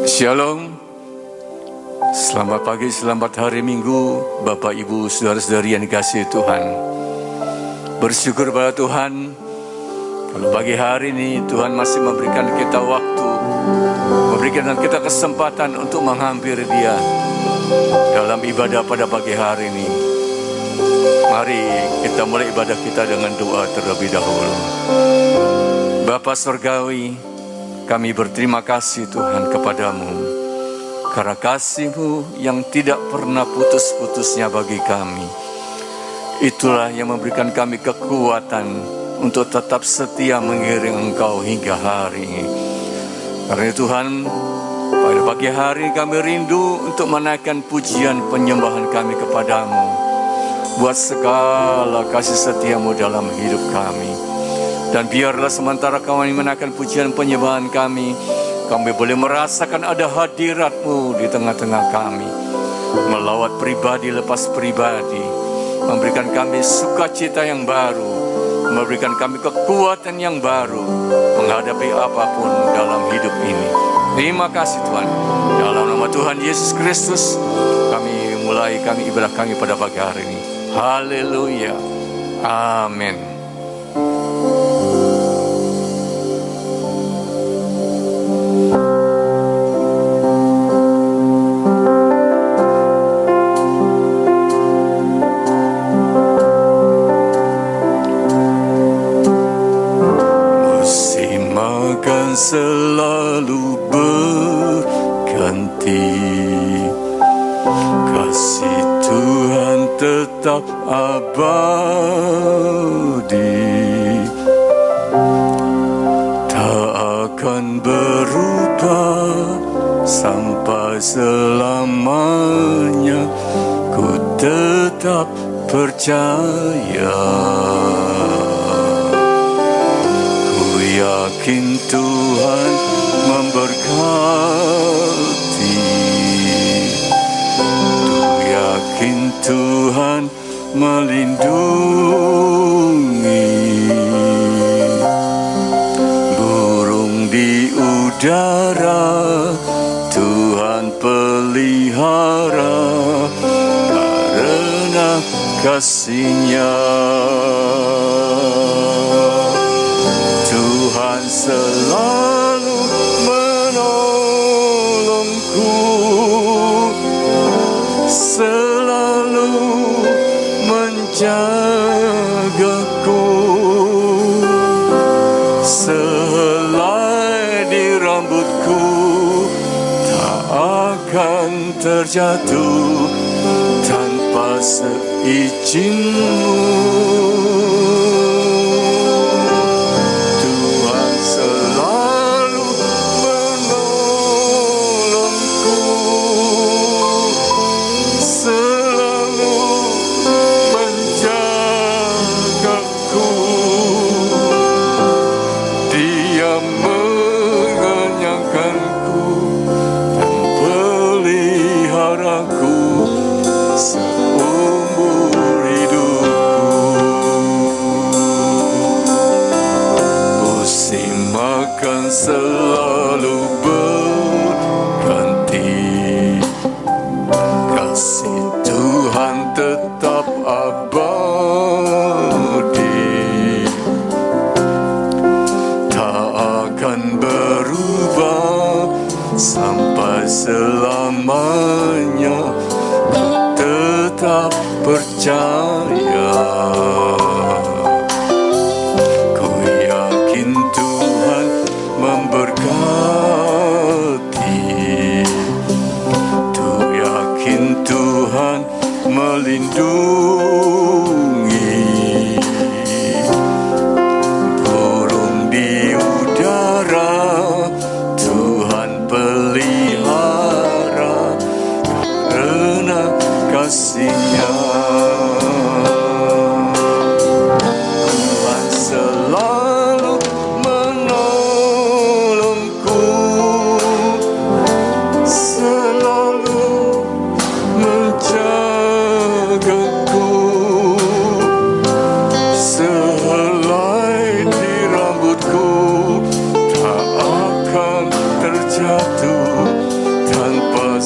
Shalom. Selamat pagi, selamat hari Minggu, Bapak, Ibu, saudara-saudari yang dikasihi Tuhan. Bersyukur pada Tuhan, kalau pagi hari ini Tuhan masih memberikan kita waktu, memberikan kita kesempatan untuk menghampiri Dia dalam ibadah pada pagi hari ini. Mari kita mulai ibadah kita dengan doa terlebih dahulu. Bapa Surgawi, kami berterima kasih Tuhan kepadamu, karena kasih-Mu yang tidak pernah putus-putusnya bagi kami. Itulah yang memberikan kami kekuatan untuk tetap setia mengiring Engkau hingga hari ini. Karena Tuhan, pada pagi hari kami rindu untuk menaikkan pujian penyembahan kami kepadamu, buat segala kasih setia-Mu dalam hidup kami. Dan biarlah sementara kami menaikkan pujian penyembahan kami boleh merasakan ada hadirat-Mu di tengah-tengah kami, melawat pribadi lepas pribadi, memberikan kami sukacita yang baru, memberikan kami kekuatan yang baru menghadapi apapun dalam hidup ini. Terima kasih Tuhan. Dalam nama Tuhan Yesus Kristus, kami ibadah kami pada pagi hari ini. Haleluya. Amin. Selalu berganti, kasih Tuhan tetap abadi, tak akan berubah sampai selamanya. Ku tetap percaya, yakin Tuhan memberkati, ku yakin Tuhan melindungi. Burung di udara Tuhan pelihara, karena kasih-Nya. Tuhan selalu menolongku, selalu menjagaku. Sehelai di rambutku tak akan terjatuh tanpa seizin-Mu. Selalu berganti, kasih Tuhan tetap abadi, tak akan berubah sampai selamanya. Tetap percaya, melindungi. Burung di udara Tuhan pelihara, karena kasih-Nya.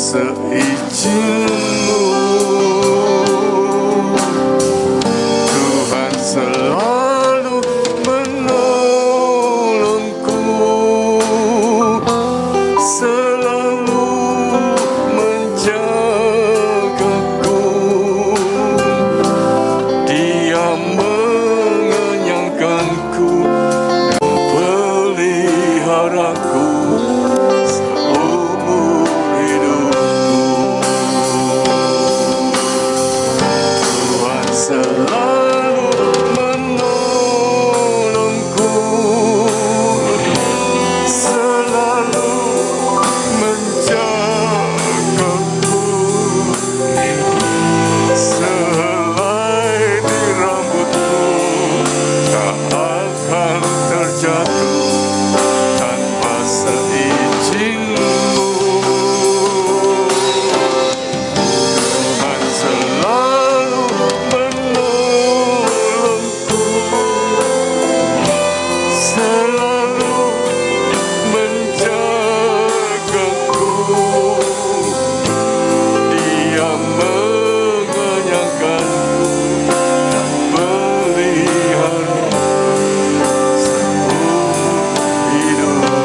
seizin-Mu, Tuhan selalu menolongku, selalu menjagaku. Dia mengenyangkanku dan peliharaku seumur hidupku. Tuhan selalu menolongku, selalu menjagaku. Sehelai di rambutku tak akan terjatuh tanpa seizin-Mu. Tuhan selalu menolongku, selalu menjagaku. Dia mengenyangkanku dan pelihara seumur hidupku.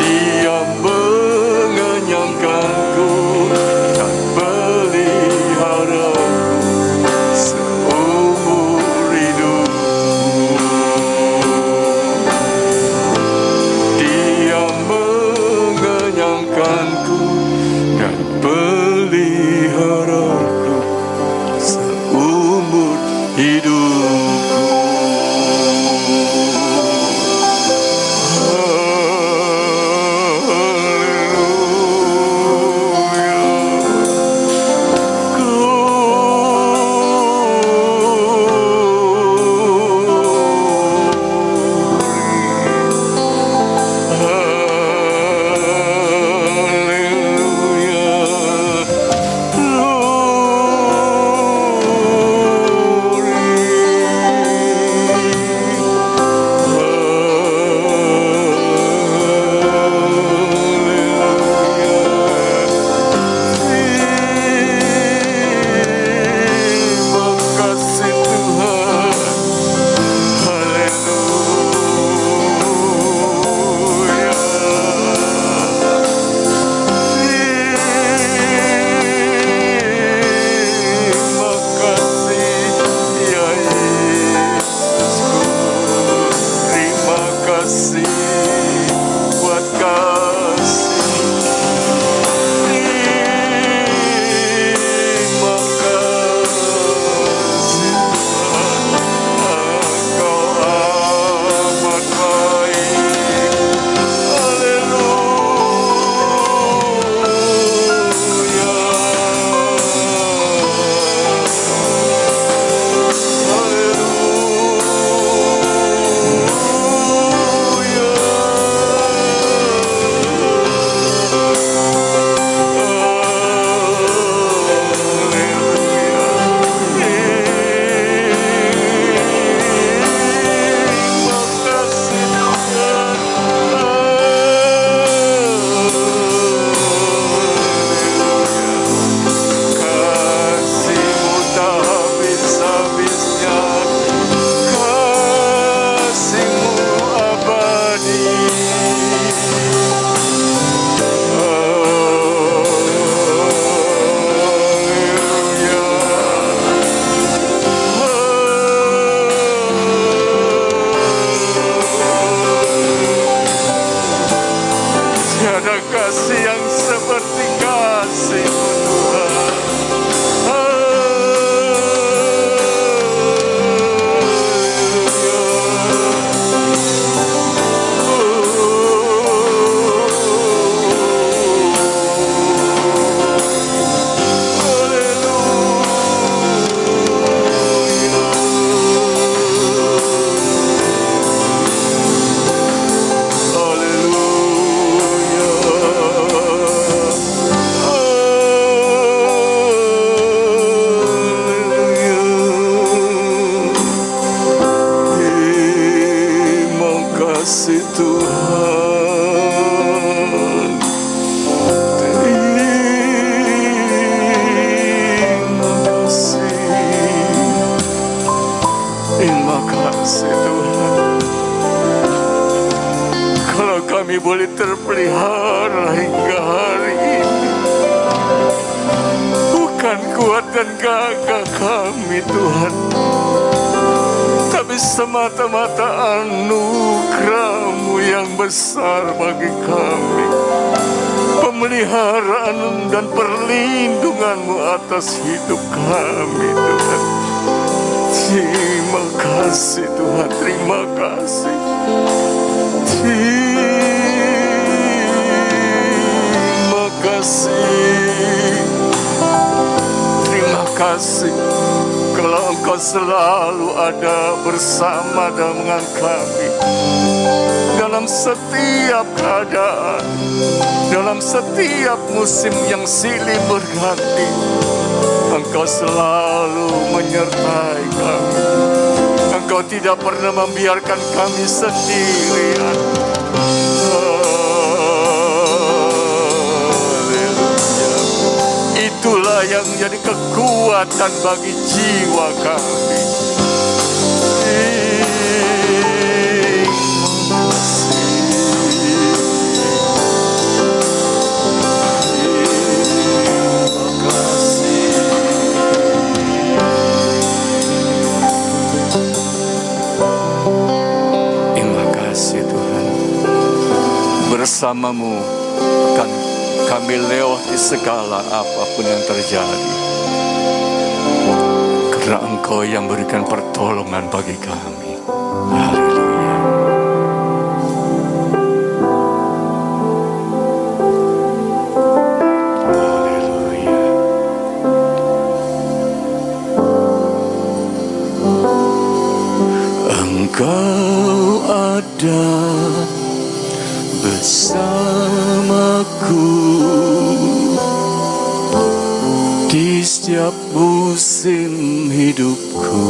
Dia mengenyangkanku dan peliharaku seumur hidupku. Dia mengenyangkanku dan peliharaku seumur hidupku. kasih Tuhan. kami boleh terpelihara hingga hari ini. Bukan kuat dan gagah kami Tuhan, tapi semata-mata anugerah-Mu yang besar bagi kami. Pemeliharaan dan perlindungan-Mu atas hidup kami Tuhan. Terima kasih Tuhan, terima kasih. Terima kasih. Terima kasih kalau Engkau selalu ada bersama dengan kami dalam setiap keadaan, dalam setiap musim yang silih berganti. Engkau selalu menyertai kami. Engkau tidak pernah membiarkan kami sendirian. Haleluya. Itulah yang menjadi kekuatan bagi jiwa kami. Bersama-Mu akan kami lewati segala apapun yang terjadi, karena Engkau yang berikan pertolongan bagi kami. Haleluya. Haleluya. Engkau ada bersamaku di setiap musim hidupku.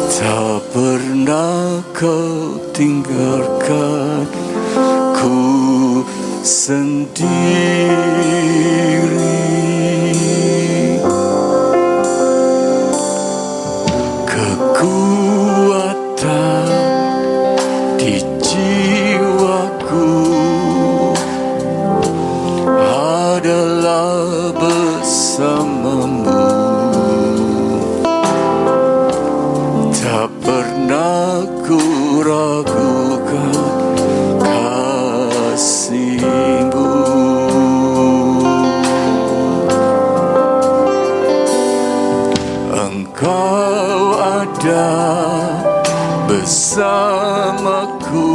Tak pernah Kau tinggalkan ku sendiri. Bersamaku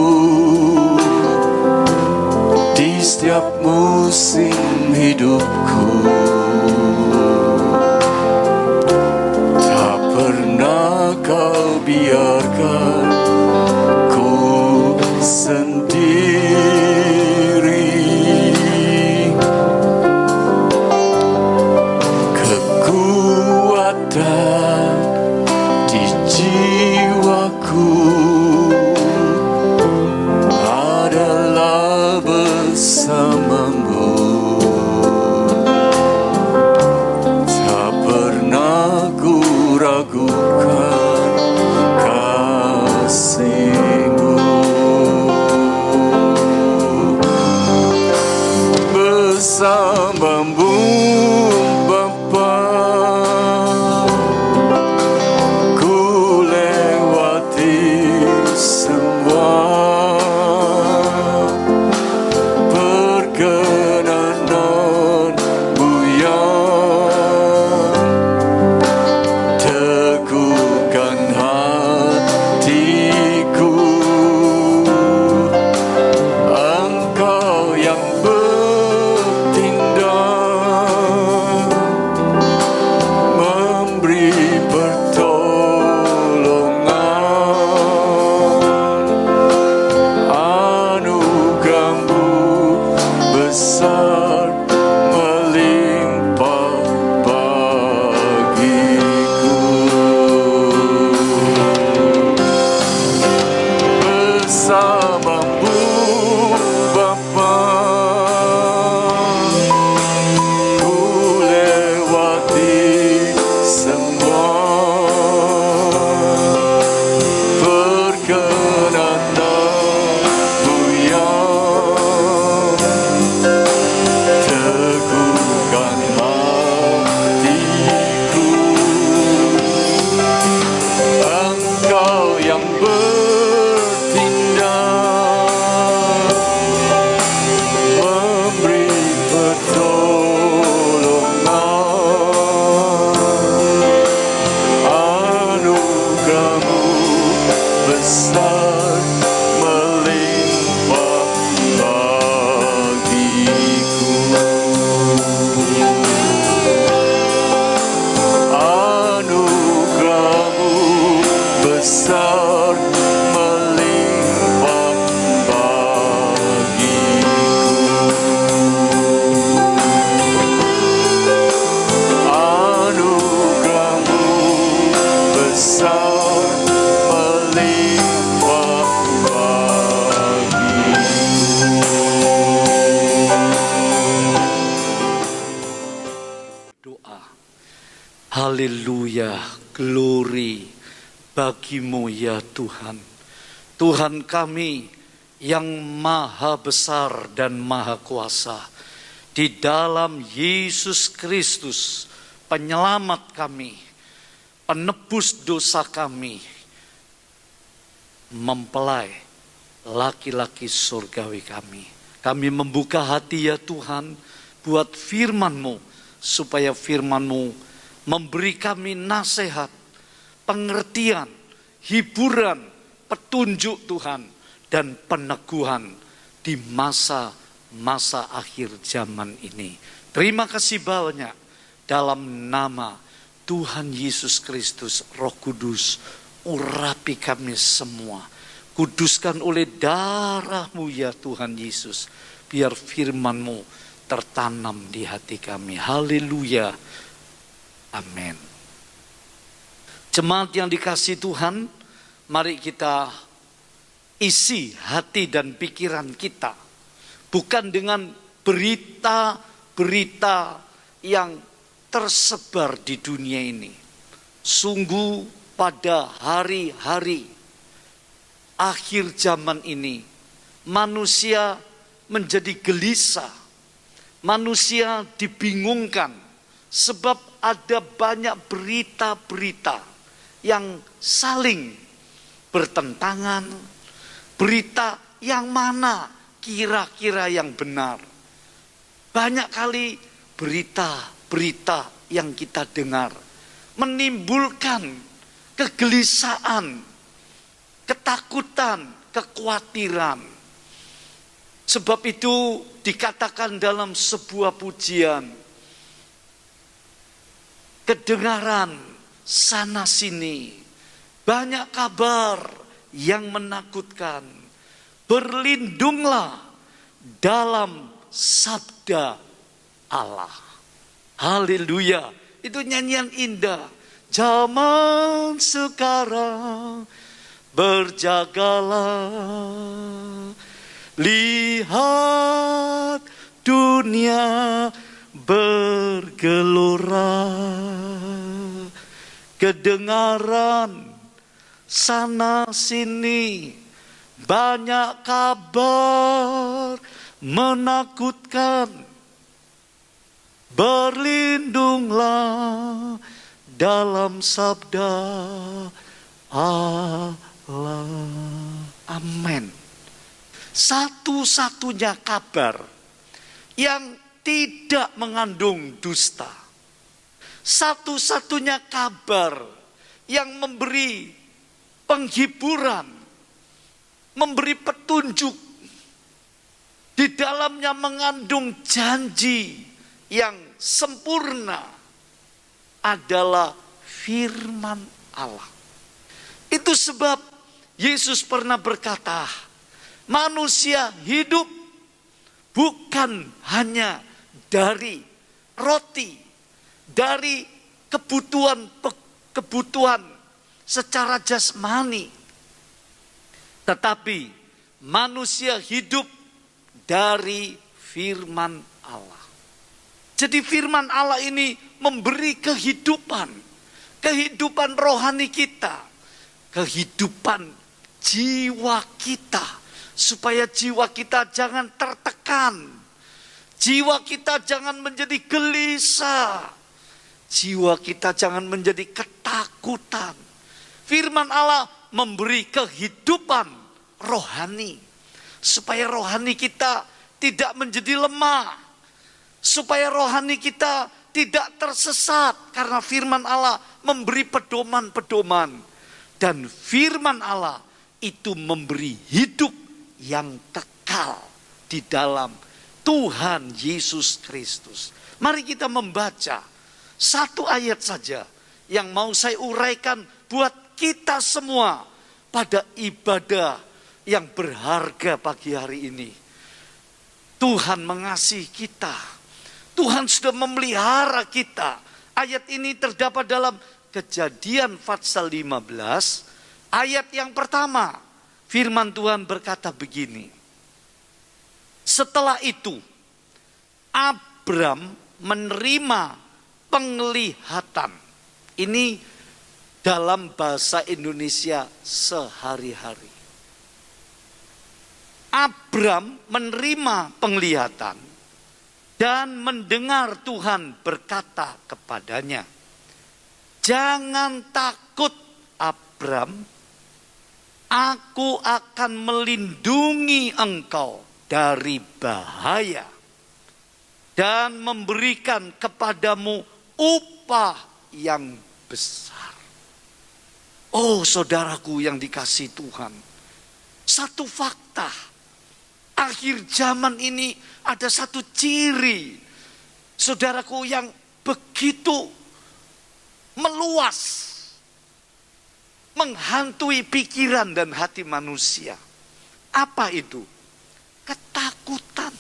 di setiap musim hidupku. Tak pernah Kau biarkan ku sendiri. Kekuatan di jiwaku adalah bersama-Mu. Tak pernah ku ragukan kasih-Mu. Bersama-Mu Bapa, ku lewati yang bertindak, memberi pertolongan. Anugerah-Mu besar melimpah bagiku. Anugerah-Mu besar melimpah bagiku. Anugerah-Mu besar melimpah bagiku. Doa. Haleluya, glory bagi-Mu ya Tuhan. Tuhan kami yang maha besar dan maha kuasa. Di dalam Yesus Kristus, penyelamat kami, penebus dosa kami, mempelai laki-laki surgawi kami. Kami membuka hati ya Tuhan buat firman-Mu, supaya firman-Mu memberi kami nasihat, pengertian, hiburan, petunjuk Tuhan, dan peneguhan di masa-masa akhir zaman ini. Terima kasih banyak dalam nama Tuhan Yesus Kristus. Roh Kudus, urapi kami semua. Kuduskan oleh darah-Mu ya Tuhan Yesus. Biar firman-Mu tertanam di hati kami. Haleluya. Amin. Jemaat yang dikasihi Tuhan, mari kita isi hati dan pikiran kita bukan dengan berita-berita yang tersebar di dunia ini. Sungguh pada hari-hari akhir zaman ini, manusia menjadi gelisah, manusia dibingungkan, sebab ada banyak berita-berita yang saling bertentangan. Berita yang mana kira-kira yang benar? Banyak kali berita-berita yang kita dengar menimbulkan kegelisahan, ketakutan, kekhawatiran. Sebab itu dikatakan dalam sebuah pujian, kedengaran sana sini banyak kabar yang menakutkan. Berlindunglah dalam sabda Allah. Haleluya. Itu nyanyian indah. Zaman sekarang berjagalah, lihat dunia bergelora, kedengaran sana sini banyak kabar menakutkan. Berlindunglah dalam sabda Allah. Amin. Satu-satunya kabar yang tidak mengandung dusta, satu-satunya kabar yang memberi penghiburan, memberi petunjuk, di dalamnya mengandung janji yang sempurna, adalah firman Allah. Itu sebab Yesus pernah berkata, manusia hidup bukan hanya dari roti, dari kebutuhan secara jasmani, tetapi manusia hidup dari firman Allah. Jadi firman Allah ini memberi kehidupan, kehidupan rohani kita, kehidupan jiwa kita, supaya jiwa kita jangan tertekan, jiwa kita jangan menjadi gelisah, jiwa kita jangan menjadi ketakutan. Firman Allah memberi kehidupan rohani. Supaya rohani kita tidak menjadi lemah. Supaya rohani kita tidak tersesat. Karena firman Allah memberi pedoman-pedoman. Dan firman Allah itu memberi hidup yang kekal di dalam Tuhan Yesus Kristus. Mari kita membaca satu ayat saja yang mau saya uraikan buat kita semua pada ibadah yang berharga pagi hari ini. Tuhan mengasihi kita. Tuhan sudah memelihara kita. Ayat ini terdapat dalam Kejadian pasal 15. Ayat yang pertama. Firman Tuhan berkata begini. Setelah itu, Abram menerima penglihatan. Ini dalam bahasa Indonesia sehari-hari. Abram menerima penglihatan dan mendengar Tuhan berkata kepadanya, "Jangan takut, Abram. Aku akan melindungi engkau dari bahaya dan memberikan kepadamu upah yang besar." Oh, saudaraku yang dikasihi Tuhan, satu fakta. Akhir zaman ini ada satu ciri, saudaraku, yang begitu meluas, menghantui pikiran dan hati manusia. Apa itu? Ketakutan.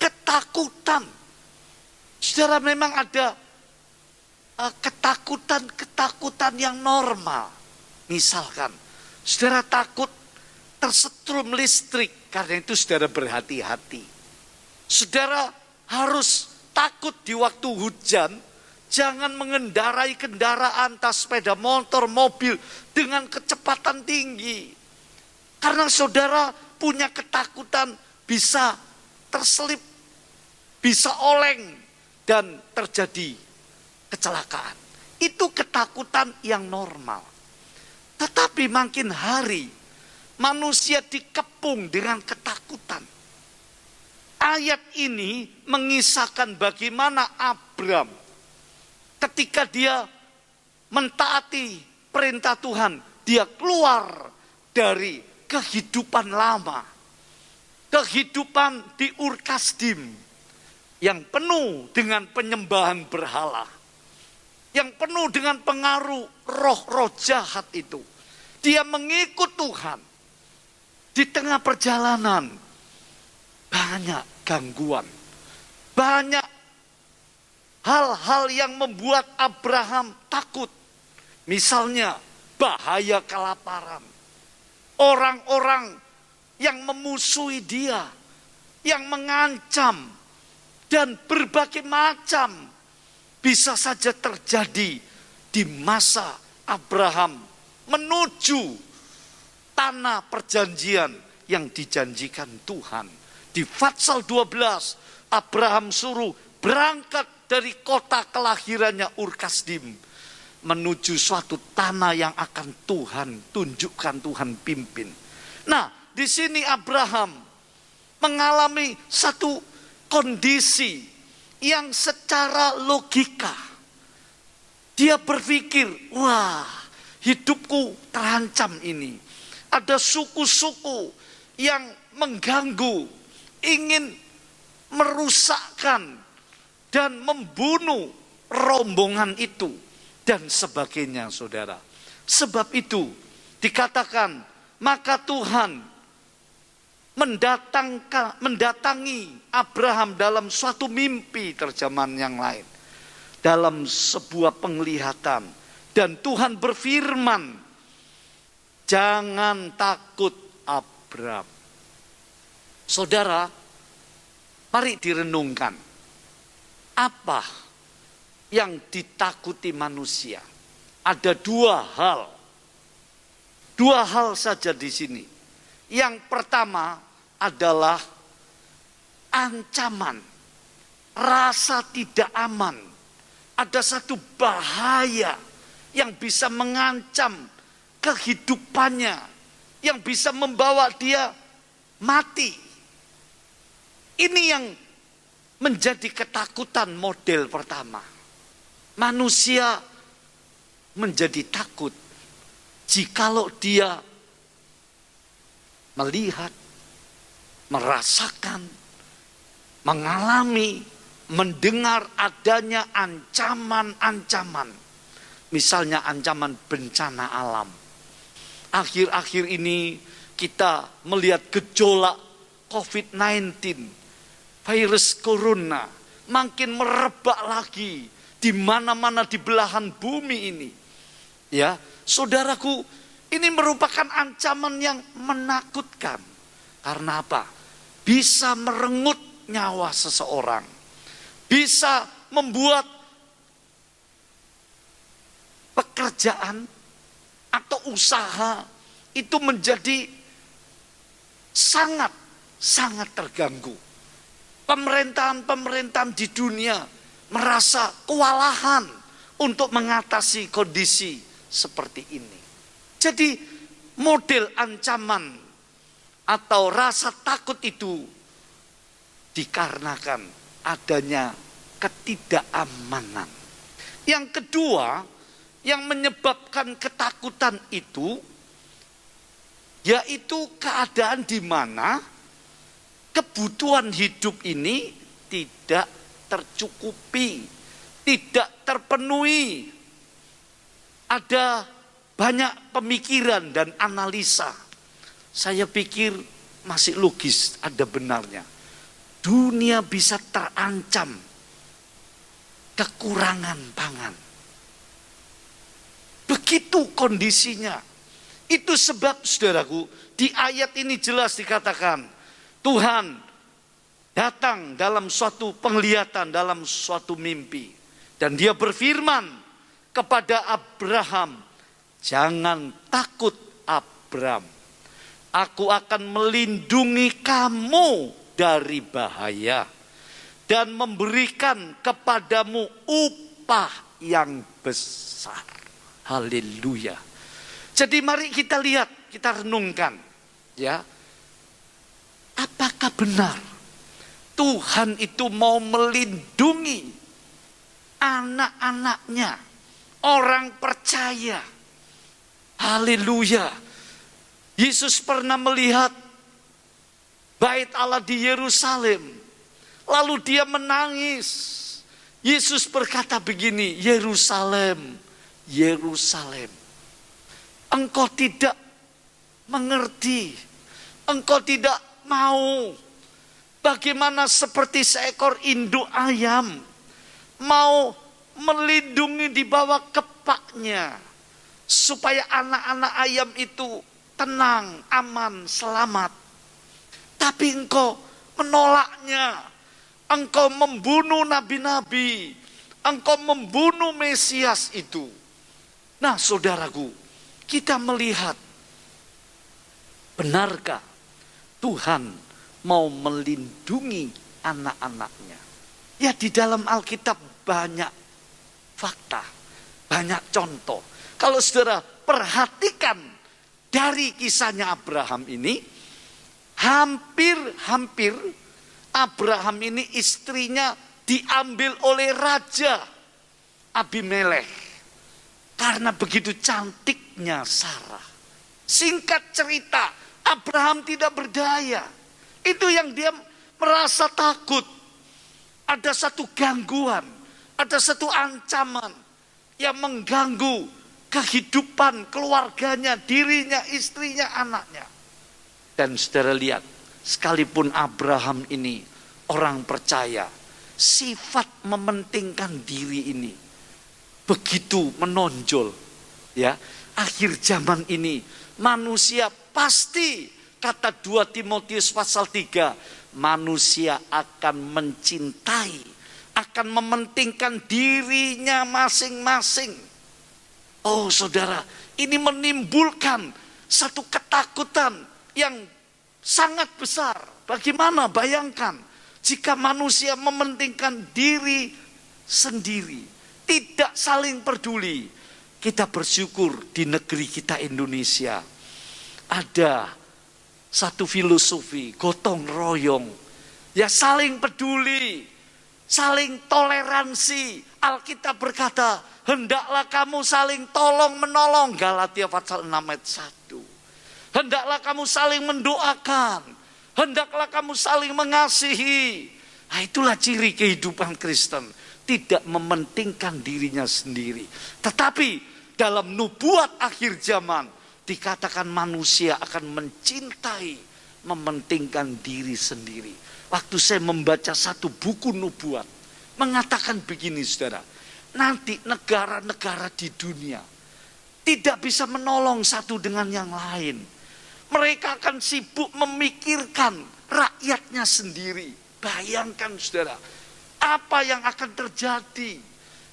Ketakutan. Saudara, memang ada ketakutan yang normal. Misalkan, saudara takut tersetrum listrik, karena itu saudara berhati-hati. Saudara harus takut di waktu hujan, jangan mengendarai kendaraan, entah sepeda motor, mobil dengan kecepatan tinggi. Karena saudara punya ketakutan bisa terselip, bisa oleng, dan terjadi kecelakaan. Itu ketakutan yang normal. Tetapi makin hari manusia dikepung dengan ketakutan. Ayat ini mengisahkan bagaimana Abram ketika dia mentaati perintah Tuhan, dia keluar dari kehidupan lama. Kehidupan di Ur Kasdim yang penuh dengan penyembahan berhala. Yang penuh dengan pengaruh roh-roh jahat itu. Dia mengikut Tuhan. Di tengah perjalanan, banyak gangguan. Banyak hal-hal yang membuat Abraham takut. Misalnya, bahaya kelaparan. Orang-orang yang memusuhi dia, yang mengancam, dan berbagai macam bisa saja terjadi di masa Abraham menuju tanah perjanjian yang dijanjikan Tuhan. Di pasal 12, Abraham suruh berangkat dari kota kelahirannya Ur Kasdim menuju suatu tanah yang akan Tuhan tunjukkan, Tuhan pimpin. Nah, di sini Abraham mengalami satu kondisi yang secara logika dia berpikir, wah, hidupku terancam ini. Ada suku-suku yang mengganggu, ingin merusakkan dan membunuh rombongan itu dan sebagainya, saudara. Sebab itu dikatakan, maka Tuhan mendatangi Abraham dalam suatu mimpi, terjemahan yang lain, dalam sebuah penglihatan, dan Tuhan berfirman, "Jangan takut, Abram." Saudara, mari direnungkan. Apa yang ditakuti manusia? Ada dua hal. Dua hal saja di sini. Yang pertama adalah ancaman, rasa tidak aman. Ada satu bahaya yang bisa mengancam kehidupannya yang bisa membawa dia mati. Ini yang menjadi ketakutan model pertama. Manusia menjadi takut jikalau dia melihat, merasakan, mengalami, mendengar adanya ancaman-ancaman. Misalnya ancaman bencana alam. Akhir-akhir ini kita melihat gejolak COVID-19, virus corona makin merebak lagi di mana-mana di belahan bumi ini. Ya, saudaraku, ini merupakan ancaman yang menakutkan. Karena apa? Bisa merenggut nyawa seseorang. Bisa membuat pekerjaan atau usaha itu menjadi sangat terganggu. Pemerintahan-pemerintahan di dunia merasa kewalahan untuk mengatasi kondisi seperti ini. Jadi model ancaman atau rasa takut itu dikarenakan adanya ketidakamanan. Yang kedua, yang menyebabkan ketakutan itu yaitu keadaan di mana kebutuhan hidup ini tidak tercukupi, tidak terpenuhi. Ada banyak pemikiran dan analisa. Saya pikir masih logis, ada benarnya. Dunia bisa terancam kekurangan pangan. Begitu kondisinya. Itu sebab, saudaraku, di ayat ini jelas dikatakan, Tuhan datang dalam suatu penglihatan, dalam suatu mimpi. Dan dia berfirman kepada Abraham, jangan takut Abram, aku akan melindungi kamu dari bahaya dan memberikan kepadamu upah yang besar. Haleluya. Jadi mari kita lihat, kita renungkan, ya. Apakah benar Tuhan itu mau melindungi anak-anaknya, orang percaya? Haleluya. Yesus pernah melihat bait Allah di Yerusalem. Lalu dia menangis. Yesus berkata begini, Yerusalem, Yerusalem, engkau tidak mengerti, engkau tidak mau bagaimana seperti seekor induk ayam mau melindungi di bawah kepaknya supaya anak-anak ayam itu tenang, aman, selamat. Tapi engkau menolaknya. Engkau membunuh nabi-nabi. Engkau membunuh Mesias itu. Nah, saudaraku, kita melihat, benarkah Tuhan mau melindungi anak-anaknya? Ya, di dalam Alkitab banyak fakta, banyak contoh. Kalau saudara perhatikan dari kisahnya Abraham ini, hampir Abraham ini istrinya diambil oleh Raja Abimelekh. Karena begitu cantiknya Sarah. Singkat cerita, Abraham tidak berdaya. Itu yang dia merasa takut. Ada satu gangguan, ada satu ancaman yang mengganggu kehidupan keluarganya, dirinya, istrinya, anaknya. Dan saudara lihat, sekalipun Abraham ini orang percaya, sifat mementingkan diri ini begitu menonjol. Ya, akhir zaman ini manusia pasti, kata 2 Timotius pasal 3, manusia akan mencintai, akan mementingkan dirinya masing-masing. Oh saudara, ini menimbulkan satu ketakutan yang sangat besar. Bagaimana bayangkan jika manusia mementingkan diri sendiri, tidak saling peduli, Kita bersyukur di negeri kita Indonesia ada satu filosofi gotong royong, ya saling peduli, saling toleransi. Alkitab berkata, hendaklah kamu saling tolong menolong. Galatia pasal 6 ayat 1. Hendaklah kamu saling mendoakan, hendaklah kamu saling mengasihi. Nah, itulah ciri kehidupan Kristen. Tidak mementingkan dirinya sendiri. Tetapi dalam nubuat akhir zaman dikatakan manusia akan mencintai, mementingkan diri sendiri. Waktu saya membaca satu buku nubuat, mengatakan begini saudara, nanti negara-negara di dunia tidak bisa menolong satu dengan yang lain. Mereka akan sibuk memikirkan rakyatnya sendiri. Bayangkan saudara, apa yang akan terjadi?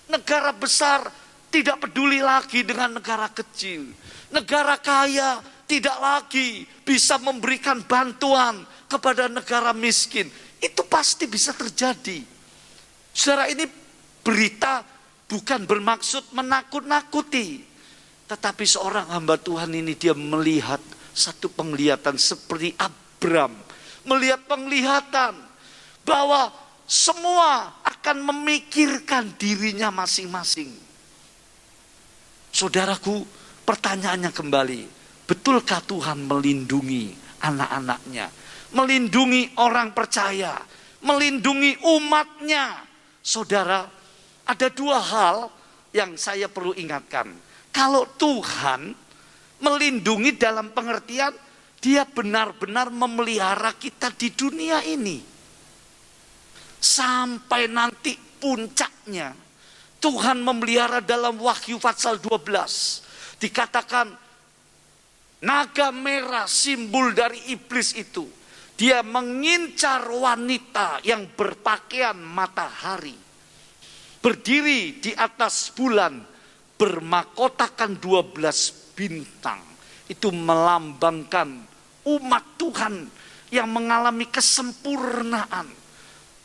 Negara besar tidak peduli lagi dengan negara kecil. Negara kaya tidak lagi bisa memberikan bantuan kepada negara miskin. Itu pasti bisa terjadi. Saudara, ini berita bukan bermaksud menakut-nakuti. Tetapi seorang hamba Tuhan ini dia melihat satu penglihatan seperti Abram. Melihat penglihatan bahwa semua akan memikirkan dirinya masing-masing. Saudaraku, pertanyaannya kembali, betulkah Tuhan melindungi anak-anaknya? Melindungi orang percaya, melindungi umatnya. Saudara, ada dua hal yang saya perlu ingatkan. Kalau Tuhan melindungi dalam pengertian, dia benar-benar memelihara kita di dunia ini. Sampai nanti puncaknya Tuhan memelihara dalam Wahyu pasal 12. Dikatakan naga merah simbol dari iblis itu. Dia mengincar wanita yang berpakaian matahari. Berdiri di atas bulan, bermakotakan 12 bintang. Itu melambangkan umat Tuhan yang mengalami kesempurnaan.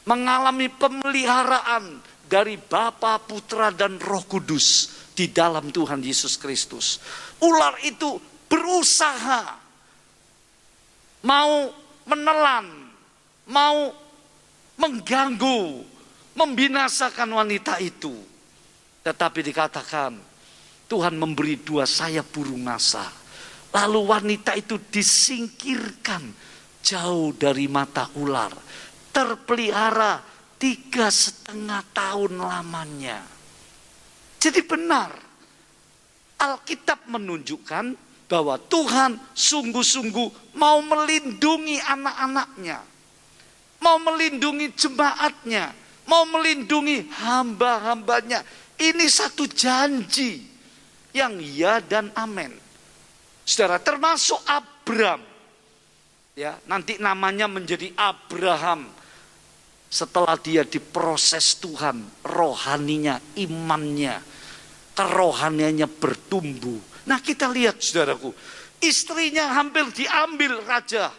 Mengalami pemeliharaan dari Bapa, Putra, dan Roh Kudus di dalam Tuhan Yesus Kristus. Ular itu berusaha mau menelan, mau mengganggu, membinasakan wanita itu. Tetapi dikatakan Tuhan memberi 2 sayap burung nasa. Lalu wanita itu disingkirkan jauh dari mata ular. Terpelihara 3,5 tahun lamanya. Jadi benar, Alkitab menunjukkan bahwa Tuhan sungguh-sungguh mau melindungi anak-anaknya, mau melindungi jemaatnya, mau melindungi hamba-hambanya. Ini satu janji yang ya dan amin. Saudara, termasuk Abram, ya, nanti namanya menjadi Abraham. Setelah dia diproses Tuhan, rohaninya, imannya, kerohaniannya bertumbuh. Nah, kita lihat saudaraku, istrinya hampir diambil raja.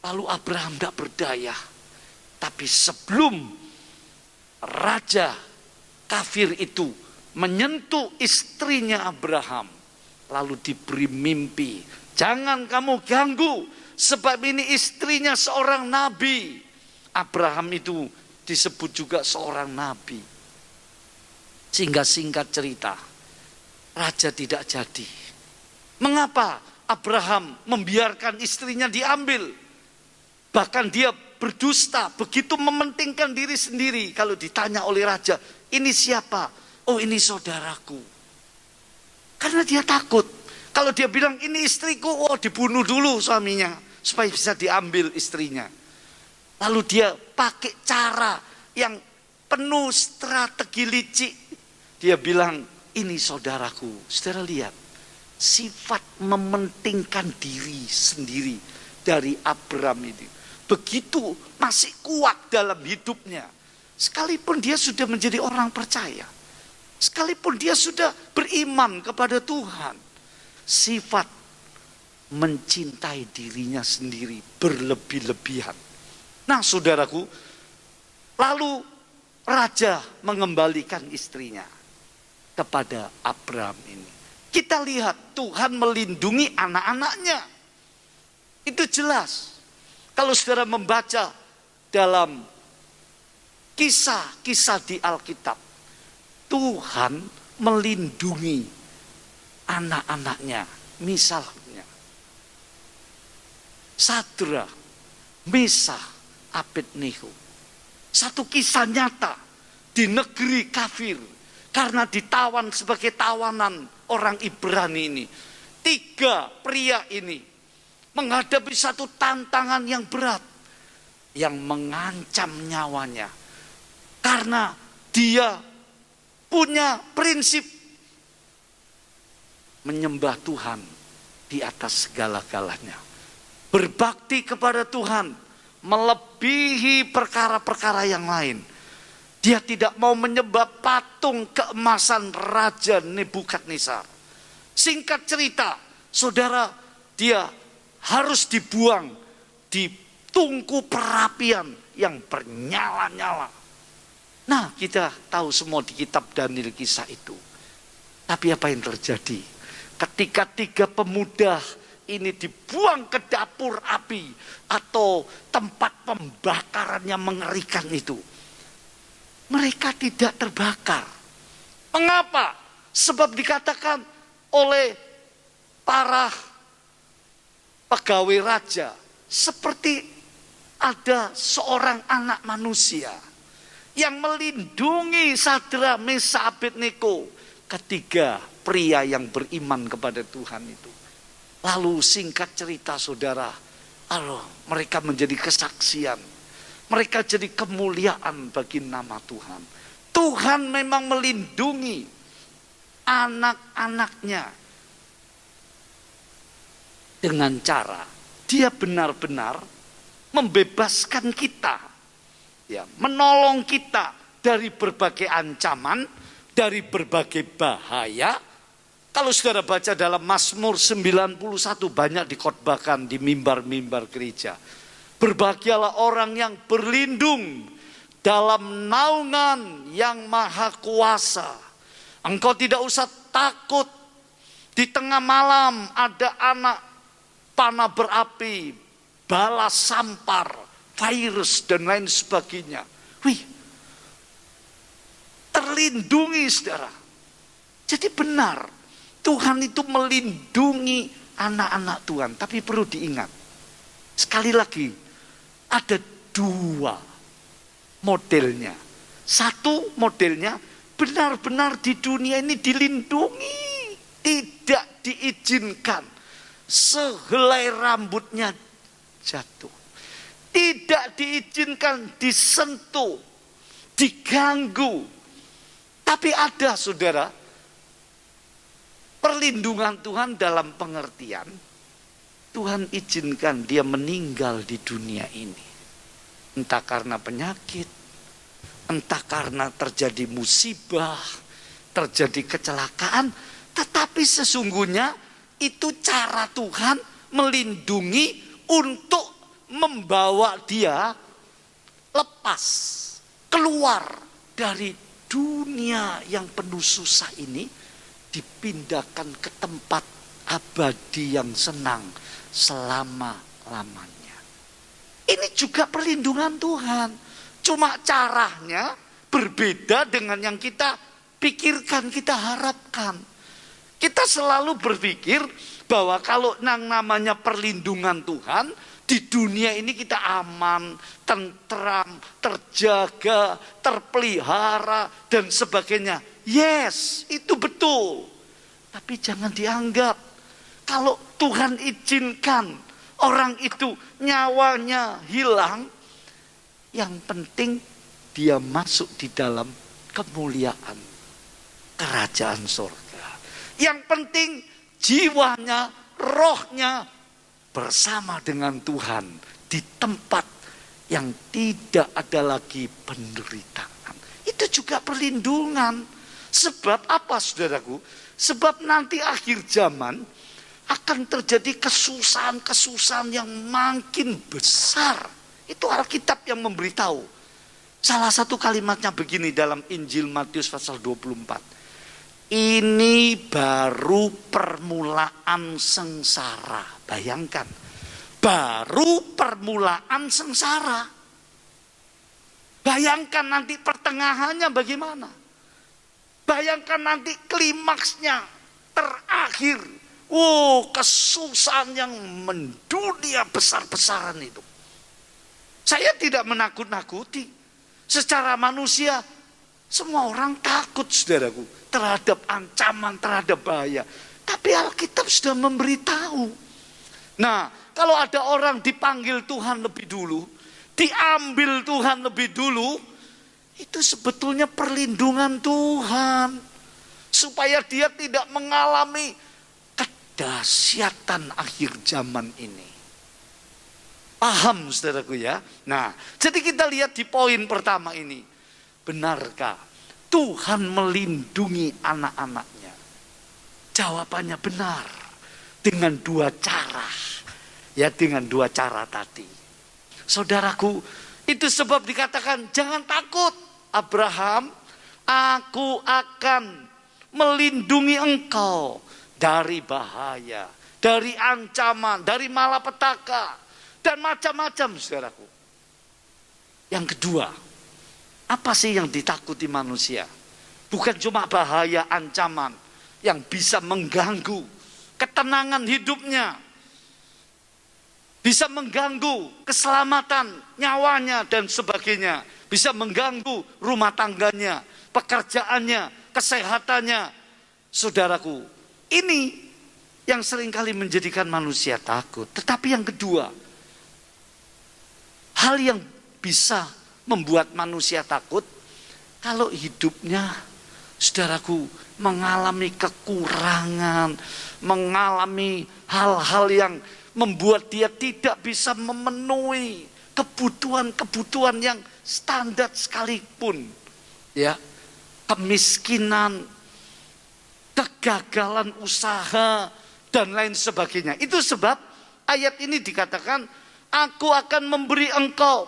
Lalu Abraham tidak berdaya. Tapi sebelum raja kafir itu menyentuh istrinya Abraham, lalu diberi mimpi, jangan kamu ganggu, sebab ini istrinya seorang nabi. Abraham itu disebut juga seorang nabi. Sehingga singkat cerita, raja tidak jadi. Mengapa Abraham membiarkan istrinya diambil? Bahkan dia berdusta, begitu mementingkan diri sendiri. Kalau ditanya oleh raja, ini siapa? Oh, ini saudaraku. Karena dia takut. Kalau dia bilang ini istriku, oh dibunuh dulu suaminya supaya bisa diambil istrinya. Lalu dia pakai cara yang penuh strategi licik. Dia bilang ini saudaraku. Saudara lihat, sifat mementingkan diri sendiri dari Abraham itu begitu masih kuat dalam hidupnya. Sekalipun dia sudah menjadi orang percaya, sekalipun dia sudah beriman kepada Tuhan, sifat mencintai dirinya sendiri berlebih-lebihan. Nah, saudaraku, lalu raja mengembalikan istrinya. kepada Abraham ini. Kita lihat Tuhan melindungi anak-anaknya. Itu jelas. Kalau saudara membaca dalam kisah-kisah di Alkitab, Tuhan melindungi anak-anaknya. Misalnya Sadrak, Meshach, Abednego. Satu kisah nyata di negeri kafir karena ditawan sebagai tawanan orang Ibrani ini. 3 pria ini menghadapi satu tantangan yang berat yang mengancam nyawanya karena dia punya prinsip menyembah Tuhan di atas segala-galanya, berbakti kepada Tuhan melebihi perkara-perkara yang lain. Dia tidak mau menyembah patung keemasan Raja Nebukadnezar. Singkat cerita, saudara, dia harus dibuang di tungku perapian yang bernyala-nyala. Nah, kita tahu semua di kitab Daniel kisah itu. Tapi apa yang terjadi? Ketika 3 pemuda ini dibuang ke dapur api atau tempat pembakaran yang mengerikan itu, mereka tidak terbakar. Mengapa? Sebab dikatakan oleh para pegawai raja, seperti ada seorang anak manusia yang melindungi Sadrak, Meshach, Abednego, 3 pria yang beriman kepada Tuhan itu. Lalu singkat cerita saudara, mereka menjadi kesaksian, mereka jadi kemuliaan bagi nama Tuhan. Tuhan memang melindungi anak-anaknya dengan cara dia benar-benar membebaskan kita, ya, menolong kita dari berbagai ancaman, dari berbagai bahaya. Kalau saudara baca dalam Mazmur 91 banyak dikhotbahkan di mimbar-mimbar gereja. Berbahagialah orang yang berlindung dalam naungan yang maha kuasa. Engkau tidak usah takut di tengah malam ada anak panah berapi, bala sampar, virus dan lain sebagainya. Terlindungi saudara. Jadi benar, Tuhan itu melindungi anak-anak Tuhan. Tapi perlu diingat, sekali lagi, ada 2 modelnya. Satu modelnya benar-benar di dunia ini dilindungi, tidak diizinkan sehelai rambutnya jatuh, tidak diizinkan disentuh, diganggu. Tapi ada saudara, perlindungan Tuhan dalam pengertian Tuhan izinkan dia meninggal di dunia ini. Entah karena penyakit, entah karena terjadi musibah, terjadi kecelakaan. Tetapi sesungguhnya itu cara Tuhan melindungi untuk membawa dia lepas, keluar dari dunia yang penuh susah ini, dipindahkan ke tempat abadi yang senang selama-lamanya. Ini juga perlindungan Tuhan. Cuma caranya berbeda dengan yang kita pikirkan, kita harapkan. Kita selalu berpikir bahwa kalau namanya perlindungan Tuhan, di dunia ini kita aman, tentram, terjaga, terpelihara, dan sebagainya. Yes, itu betul. Tapi jangan dianggap kalau Tuhan izinkan orang itu nyawanya hilang, yang penting dia masuk di dalam kemuliaan kerajaan surga. Yang penting jiwanya, rohnya bersama dengan Tuhan di tempat yang tidak ada lagi penderitaan. Itu juga perlindungan. Sebab apa saudaraku? Sebab nanti akhir zaman akan terjadi kesusahan-kesusahan yang makin besar. Itu Alkitab yang memberitahu. Salah satu kalimatnya begini dalam Injil Matius pasal 24. ini baru permulaan sengsara. Bayangkan, baru permulaan sengsara. Bayangkan nanti pertengahannya bagaimana. Bayangkan nanti klimaksnya, terakhir. Kesusahan yang mendunia besar-besaran itu. Saya tidak menakut-nakuti. Secara manusia, semua orang takut, saudaraku, terhadap ancaman, terhadap bahaya. Tapi Alkitab sudah memberitahu. Nah, kalau ada orang dipanggil Tuhan lebih dulu, diambil Tuhan lebih dulu, itu sebetulnya perlindungan Tuhan. Supaya dia tidak mengalami kedahsyatan akhir zaman ini. Paham saudaraku ya? Nah, jadi kita lihat di poin pertama ini. Benarkah Tuhan melindungi anak-anaknya? Jawabannya benar. Dengan dua cara. Ya, dengan dua cara tadi. Saudaraku, itu sebab dikatakan jangan takut Abraham, aku akan melindungi engkau dari bahaya, dari ancaman, dari malapetaka, dan macam-macam, saudaraku. Yang kedua, apa sih yang ditakuti manusia? Bukan cuma bahaya, ancaman yang bisa mengganggu ketenangan hidupnya, bisa mengganggu keselamatan nyawanya dan sebagainya, bisa mengganggu rumah tangganya, pekerjaannya, kesehatannya. Saudaraku, ini yang seringkali menjadikan manusia takut. Tetapi yang kedua, hal yang bisa membuat manusia takut, kalau hidupnya, saudaraku, mengalami kekurangan, mengalami hal-hal yang membuat dia tidak bisa memenuhi kebutuhan-kebutuhan yang standar sekalipun. Ya, kemiskinan, kegagalan usaha, dan lain sebagainya. Itu sebab ayat ini dikatakan, aku akan memberi engkau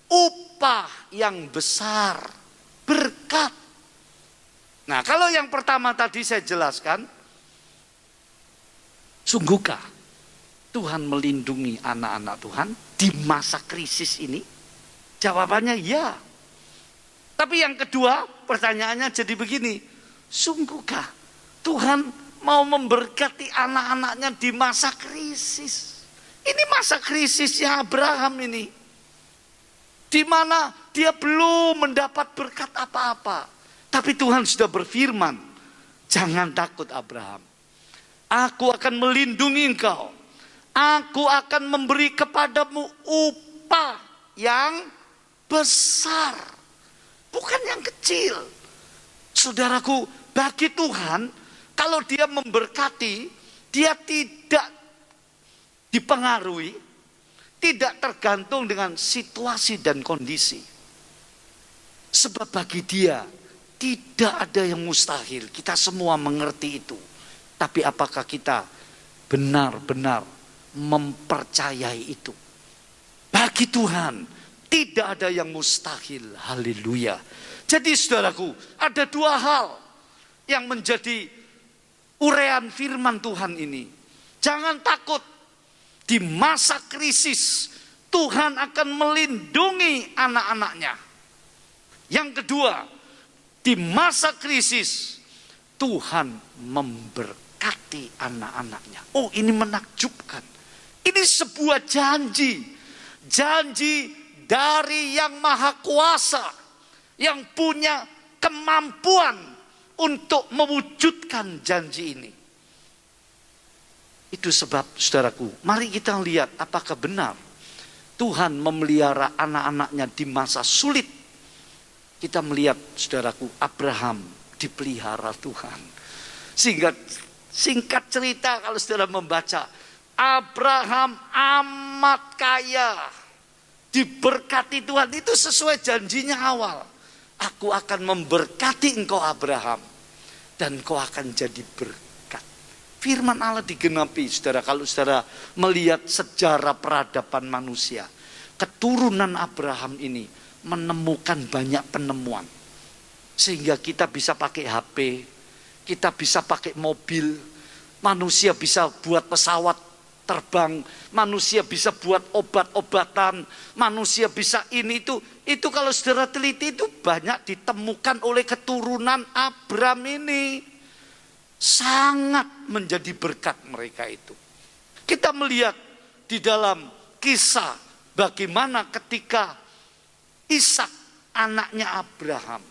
upah yang besar, berkat. Nah, kalau yang pertama tadi saya jelaskan, sungguhkah Tuhan melindungi anak-anak Tuhan di masa krisis ini? Jawabannya ya. Tapi yang kedua, pertanyaannya jadi begini, sungguhkah Tuhan mau memberkati anak-anaknya di masa krisis? Ini masa krisisnya Abraham ini, di mana dia belum mendapat berkat apa-apa. Tapi Tuhan sudah berfirman, jangan takut Abraham. Aku akan melindungi engkau. Aku akan memberi kepadamu upah yang besar. Bukan yang kecil. Saudaraku, bagi Tuhan, kalau dia memberkati, dia tidak dipengaruhi, tidak tergantung dengan situasi dan kondisi. Sebab bagi dia, tidak ada yang mustahil. Kita semua mengerti itu. Tapi apakah kita benar-benar mempercayai itu? Bagi Tuhan, tidak ada yang mustahil. Haleluya. Jadi saudaraku, ada dua hal yang menjadi uraian firman Tuhan ini. Jangan takut. Di masa krisis, Tuhan akan melindungi anak-anaknya. Yang kedua, di masa krisis, Tuhan memberkati anak-anaknya. Oh, ini menakjubkan. Ini sebuah janji. Janji dari Yang Maha Kuasa, yang punya kemampuan untuk mewujudkan janji ini. Itu sebab, saudaraku, mari kita lihat apakah benar Tuhan memelihara anak-anaknya di masa sulit. Kita melihat, saudaraku, Abraham dipelihara Tuhan. Sehingga singkat cerita, kalau saudara membaca, Abraham amat kaya, diberkati Tuhan. Itu sesuai janjinya awal. Aku akan memberkati engkau Abraham, dan engkau akan jadi berkat. Firman Allah digenapi, saudara. Kalau saudara melihat sejarah peradaban manusia, keturunan Abraham ini menemukan banyak penemuan. Sehingga kita bisa pakai HP, Kita bisa pakai mobil, manusia bisa buat pesawat terbang, manusia bisa buat obat-obatan, manusia bisa ini itu. Itu kalau saudara teliti itu banyak ditemukan oleh keturunan Abram ini. Sangat menjadi berkat mereka itu. Kita melihat di dalam kisah bagaimana ketika Ishak anaknya Abraham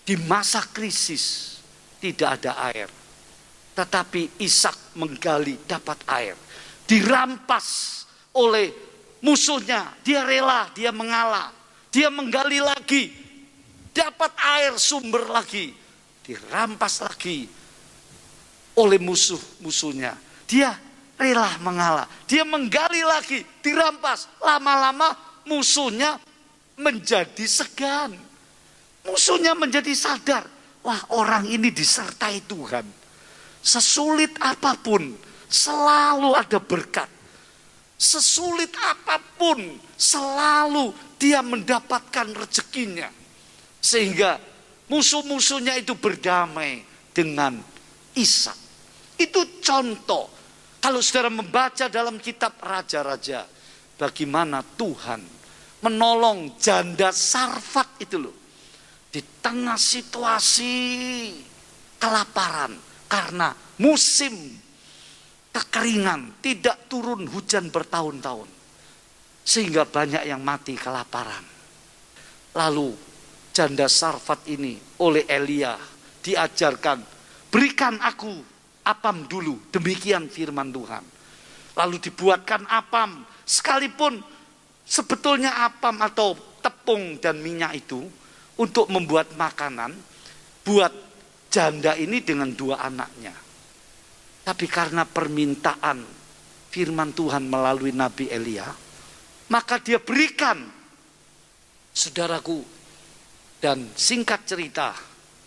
di masa krisis tidak ada air. Tetapi Ishak menggali dapat air. Dirampas oleh musuhnya. Dia rela, dia mengalah. Dia menggali lagi. Dapat air sumber lagi. Dirampas lagi oleh musuhnya. Dia rela mengalah. Dia menggali lagi. Dirampas. Lama-lama musuhnya menjadi segan. Musuhnya menjadi sadar. Wah, orang ini disertai Tuhan. Sesulit apapun, selalu ada berkat. Sesulit apapun, selalu dia mendapatkan rezekinya. Sehingga musuh-musuhnya itu berdamai dengan Ishak. Itu contoh. Kalau saudara membaca dalam kitab Raja-Raja, bagaimana Tuhan menolong janda Sarfat itu loh. Di tengah situasi kelaparan karena musim kekeringan, tidak turun hujan bertahun-tahun, sehingga banyak yang mati kelaparan. Lalu janda Sarfat ini oleh Elia diajarkan, berikan aku apam dulu, demikian firman Tuhan. Lalu dibuatkan apam, sekalipun sebetulnya apam atau tepung dan minyak itu untuk membuat makanan buat janda ini dengan 2 anaknya. Tapi karena permintaan firman Tuhan melalui Nabi Elia, maka dia berikan, saudaraku. Dan singkat cerita,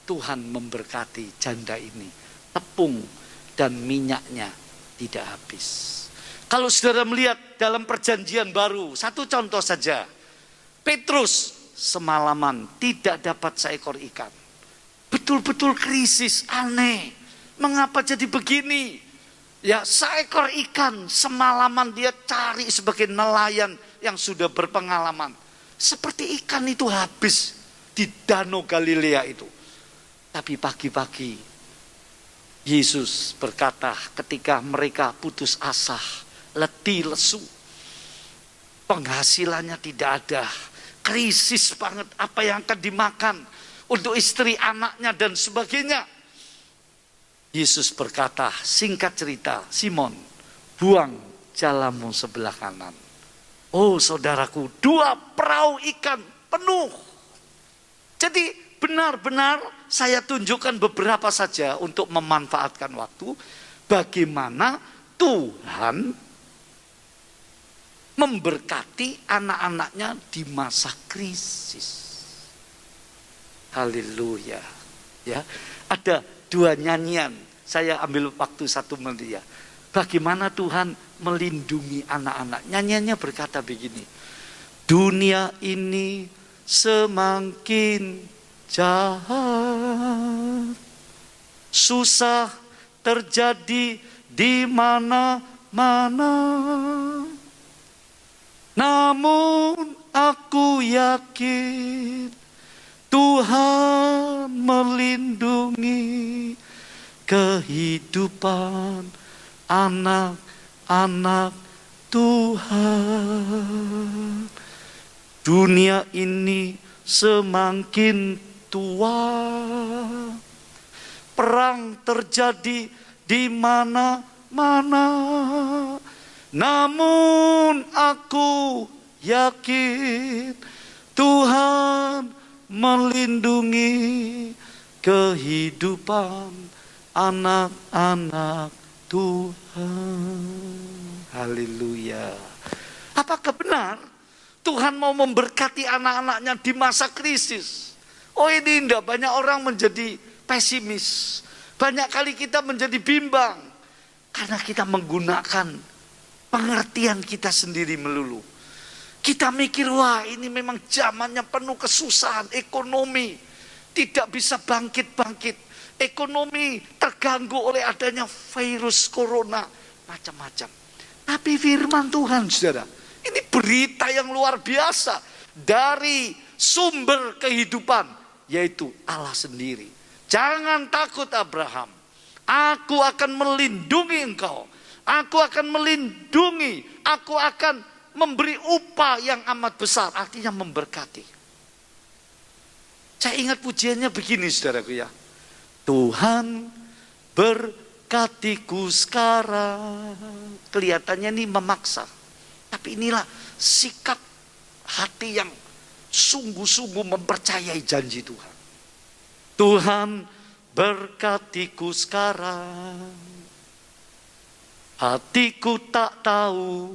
Tuhan memberkati janda ini. Tepung dan minyaknya tidak habis. Kalau saudara melihat dalam perjanjian baru, satu contoh saja. Petrus semalaman tidak dapat seekor ikan. Betul-betul krisis, aneh. Mengapa jadi begini? Ya, seekor ikan semalaman dia cari sebagai nelayan yang sudah berpengalaman. Seperti ikan itu habis di Danau Galilea itu. Tapi pagi-pagi Yesus berkata ketika mereka putus asa, letih lesu, penghasilannya tidak ada, krisis banget, apa yang akan dimakan untuk istri anaknya dan sebagainya. Yesus berkata, singkat cerita, Simon, buang jalamu sebelah kanan. Oh saudaraku, 2 perahu ikan penuh. Jadi benar-benar saya tunjukkan beberapa saja untuk memanfaatkan waktu. Bagaimana Tuhan memberkati anak-anaknya di masa krisis. Haleluya. Ya, ada 2 nyanyian. Saya ambil waktu 1 menit ya. Bagaimana Tuhan melindungi anak-anak. Nyanyiannya berkata begini. Dunia ini semakin jahat. Susah terjadi di mana-mana. Namun aku yakin Tuhan melindungi kehidupan anak-anak Tuhan. Dunia ini semakin tua, perang terjadi di mana-mana. Namun aku yakin Tuhan melindungi kehidupan anak-anak Tuhan. Haleluya. Apakah benar Tuhan mau memberkati anak-anaknya di masa krisis? Oh ini indah, banyak orang menjadi pesimis. Banyak kali kita menjadi bimbang. Karena kita menggunakan pengertian kita sendiri melulu. Kita mikir, wah ini memang zamannya penuh kesusahan ekonomi. Tidak bisa bangkit-bangkit. ekonomi terganggu oleh adanya virus corona, macam-macam. Tapi firman Tuhan, saudara, ini berita yang luar biasa dari sumber kehidupan, yaitu Allah sendiri. Jangan takut Abraham, aku akan melindungi engkau, aku akan melindungi, aku akan memberi upah yang amat besar, artinya memberkati. Saya ingat pujiannya begini, saudaraku ya. Tuhan berkatiku sekarang. Kelihatannya ini memaksa, tapi inilah sikap hati yang sungguh-sungguh mempercayai janji Tuhan. Tuhan berkatiku sekarang. Hatiku tak tahu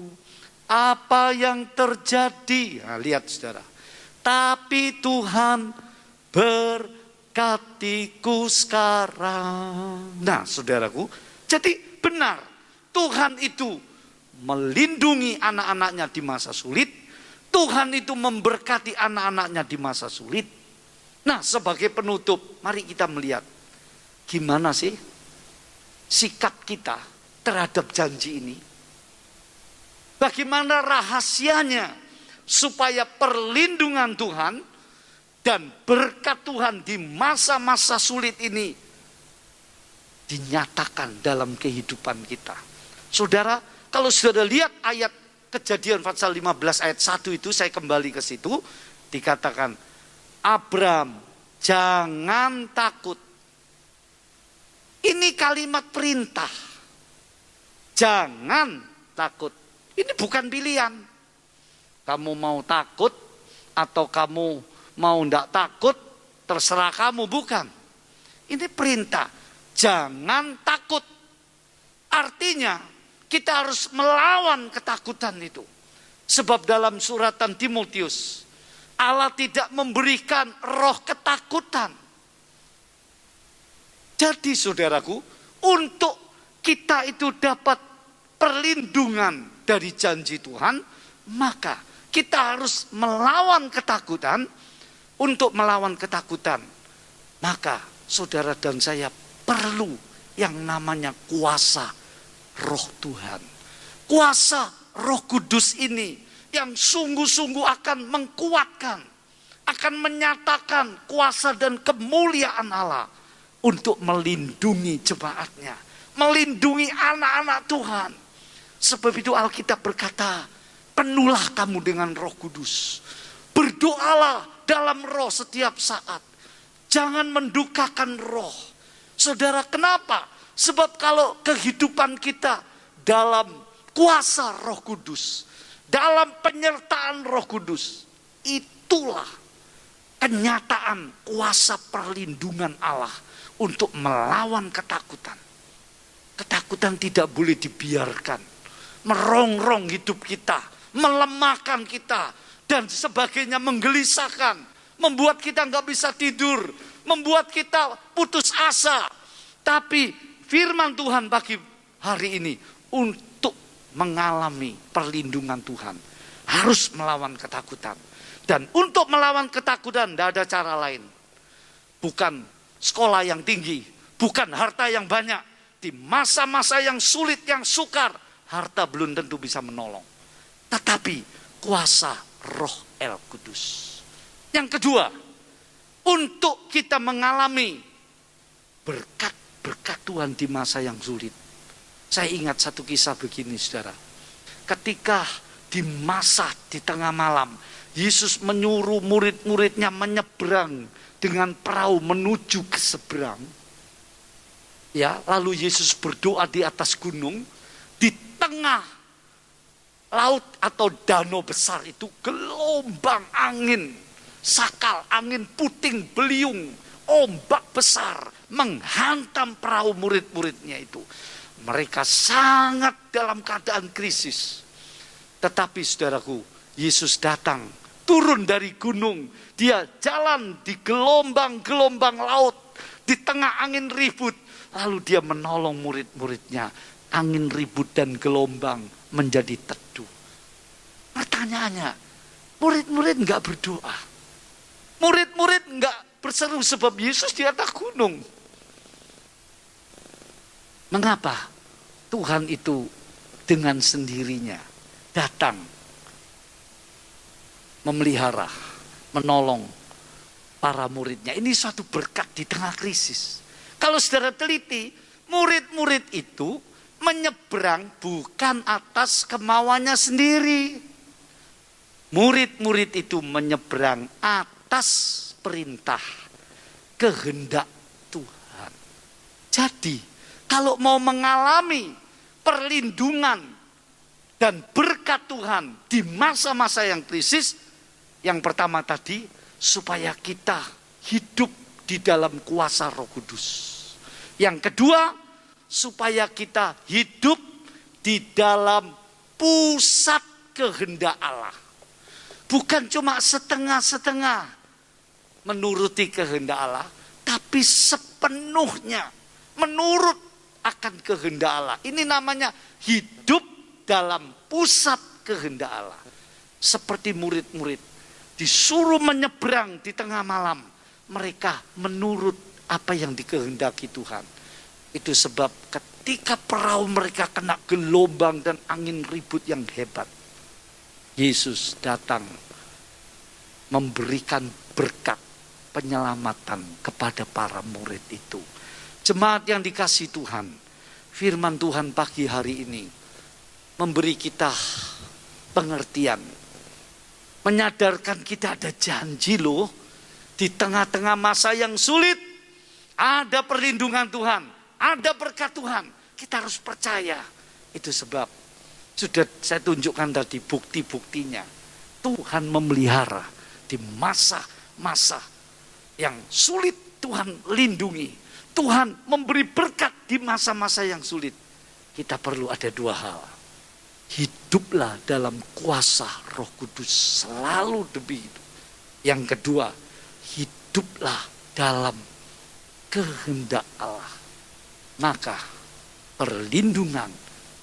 apa yang terjadi. Nah, lihat saudara. Tapi Tuhan berkatiku sekarang. Nah, saudaraku, jadi benar Tuhan itu melindungi anak-anaknya di masa sulit. Tuhan itu memberkati anak-anaknya di masa sulit. Nah, sebagai penutup, mari kita melihat gimana sih sikap kita terhadap janji ini. Bagaimana rahasianya supaya perlindungan Tuhan dan berkat Tuhan di masa-masa sulit ini dinyatakan dalam kehidupan kita. Saudara, kalau saudara lihat ayat Kejadian pasal 15 ayat 1 itu, saya kembali ke situ, dikatakan, Abram, jangan takut. Ini kalimat perintah. Jangan takut. Ini bukan pilihan. Kamu mau takut atau kamu mau tidak takut, terserah kamu, bukan. Ini perintah. Jangan takut. Artinya kita harus melawan ketakutan itu. Sebab dalam suratan Timotius, Allah tidak memberikan roh ketakutan. Jadi saudaraku, untuk kita itu dapat perlindungan dari janji Tuhan, maka kita harus melawan ketakutan. Untuk melawan ketakutan, maka saudara dan saya perlu yang namanya kuasa Roh Tuhan. Kuasa Roh Kudus ini yang sungguh-sungguh akan mengkuatkan, akan menyatakan kuasa dan kemuliaan Allah untuk melindungi jemaatnya, melindungi anak-anak Tuhan. Sebab itu Alkitab berkata, penuhlah kamu dengan Roh Kudus. Berdoalah dalam roh setiap saat. Jangan mendukakan roh. Saudara, kenapa? Sebab kalau kehidupan kita dalam kuasa Roh Kudus, dalam penyertaan Roh Kudus, itulah kenyataan kuasa perlindungan Allah untuk melawan ketakutan. Ketakutan tidak boleh dibiarkan merongrong hidup kita, melemahkan kita, dan sebagainya, menggelisahkan, membuat kita nggak bisa tidur, membuat kita putus asa. Tapi firman Tuhan bagi hari ini, untuk mengalami perlindungan Tuhan, harus melawan ketakutan. Dan untuk melawan ketakutan tidak ada cara lain. Bukan sekolah yang tinggi, bukan harta yang banyak. Di masa-masa yang sulit, yang sukar, harta belum tentu bisa menolong. Tetapi kuasa Roh El Kudus. Yang kedua, untuk kita mengalami berkat Tuhan di masa yang sulit. Saya ingat satu kisah begini, saudara. Ketika di masa di tengah malam, Yesus menyuruh murid-muridnya menyeberang dengan perahu menuju ke seberang. Ya, lalu Yesus berdoa di atas gunung, di tengah laut atau danau besar itu, gelombang angin, sakal angin puting beliung, ombak besar menghantam perahu murid-muridnya itu. Mereka sangat dalam keadaan krisis. Tetapi saudaraku, Yesus datang, turun dari gunung. Dia jalan di gelombang-gelombang laut, di tengah angin ribut. Lalu dia menolong murid-muridnya. Angin ribut dan gelombang menjadi teduh. Pertanyaannya, murid-murid enggak berdoa. Murid-murid enggak berseru sebab Yesus di atas gunung. Mengapa? Tuhan itu dengan sendirinya datang memelihara, menolong para muridnya. Ini suatu berkat di tengah krisis. Kalau saudara teliti, murid-murid itu menyeberang bukan atas kemauannya sendiri. Murid-murid itu menyeberang atas perintah kehendak Tuhan. Jadi, kalau mau mengalami perlindungan dan berkat Tuhan di masa-masa yang krisis, yang pertama tadi, supaya kita hidup di dalam kuasa Roh Kudus. Yang kedua, supaya kita hidup di dalam pusat kehendak Allah. Bukan cuma setengah-setengah menuruti kehendak Allah, tapi sepenuhnya menurut akan kehendak Allah. Ini namanya hidup dalam pusat kehendak Allah. Seperti murid-murid disuruh menyeberang di tengah malam, mereka menurut apa yang dikehendaki Tuhan. Itu sebab ketika perahu mereka kena gelombang dan angin ribut yang hebat, Yesus datang memberikan berkat penyelamatan kepada para murid itu. Jemaat yang dikasihi Tuhan, firman Tuhan pagi hari ini memberi kita pengertian, menyadarkan kita ada janji loh, di tengah-tengah masa yang sulit ada perlindungan Tuhan, ada berkat Tuhan. Kita harus percaya. Itu sebab sudah saya tunjukkan tadi bukti-buktinya. Tuhan memelihara di masa-masa yang sulit, Tuhan lindungi. Tuhan memberi berkat di masa-masa yang sulit. Kita perlu ada dua hal. Hiduplah dalam kuasa Roh Kudus selalu begitu. Yang kedua, hiduplah dalam kehendak Allah. Maka perlindungan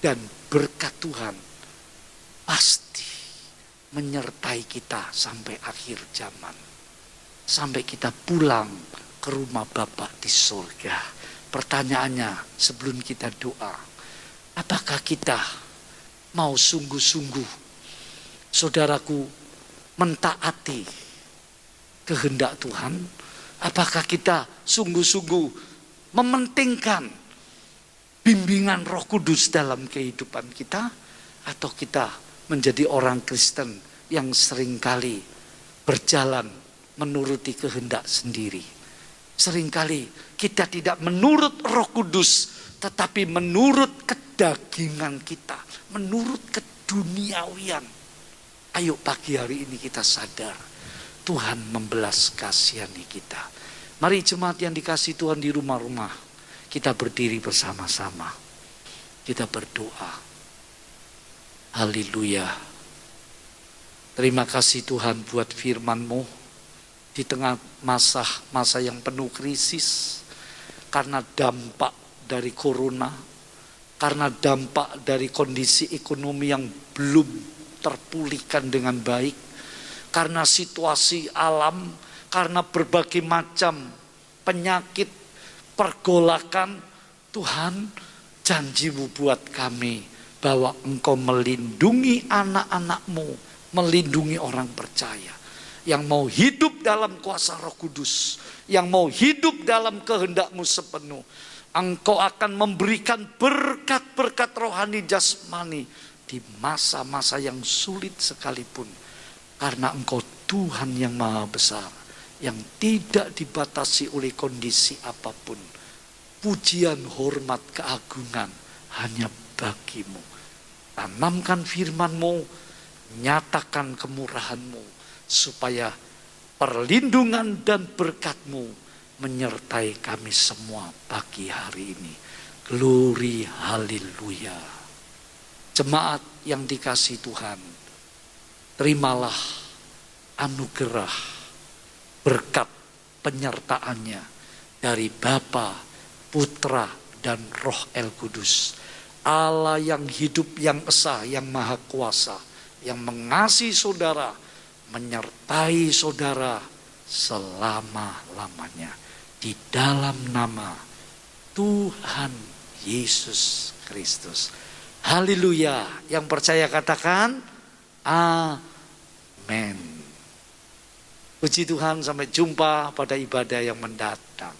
dan berkat Tuhan pasti menyertai kita sampai akhir zaman. Sampai kita pulang ke rumah Bapa di surga. Pertanyaannya sebelum kita doa, apakah kita mau sungguh-sungguh, saudaraku, mentaati kehendak Tuhan? Apakah kita sungguh-sungguh mementingkan bimbingan Roh Kudus dalam kehidupan kita? Atau kita menjadi orang Kristen yang seringkali berjalan menuruti kehendak sendiri? Seringkali kita tidak menurut Roh Kudus, tetapi menurut kedagingan kita, menurut keduniawian. Ayo pagi hari ini kita sadar, Tuhan membelas kasihani kita. Mari jemaat yang dikasihi Tuhan di rumah-rumah, kita berdiri bersama-sama. Kita berdoa. Haleluya. Terima kasih Tuhan buat firman-Mu. Di tengah masa yang penuh krisis, karena dampak dari corona, karena dampak dari kondisi ekonomi yang belum terpulihkan dengan baik, karena situasi alam, karena berbagai macam penyakit, pergolakan, Tuhan, janji-Mu buat kami bahwa Engkau melindungi anak-anak-Mu, melindungi orang percaya yang mau hidup dalam kuasa Roh Kudus, yang mau hidup dalam kehendak-Mu sepenuh. Engkau akan memberikan berkat-berkat rohani jasmani di masa-masa yang sulit sekalipun, karena Engkau Tuhan yang maha besar, yang tidak dibatasi oleh kondisi apapun. Pujian, hormat, keagungan hanya bagi-Mu. Tanamkan firman-Mu, nyatakan kemurahan-Mu, supaya perlindungan dan berkat-Mu menyertai kami semua pagi hari ini. Glory, haleluya. Jemaat yang dikasihi Tuhan, terimalah anugerah berkat penyertaannya dari Bapa, Putra, dan Roh El Kudus. Allah yang hidup, yang esa, yang maha kuasa, yang mengasihi saudara, menyertai saudara selama-lamanya. Di dalam nama Tuhan Yesus Kristus. Haleluya. Yang percaya katakan amin. Puji Tuhan, sampai jumpa pada ibadah yang mendatang.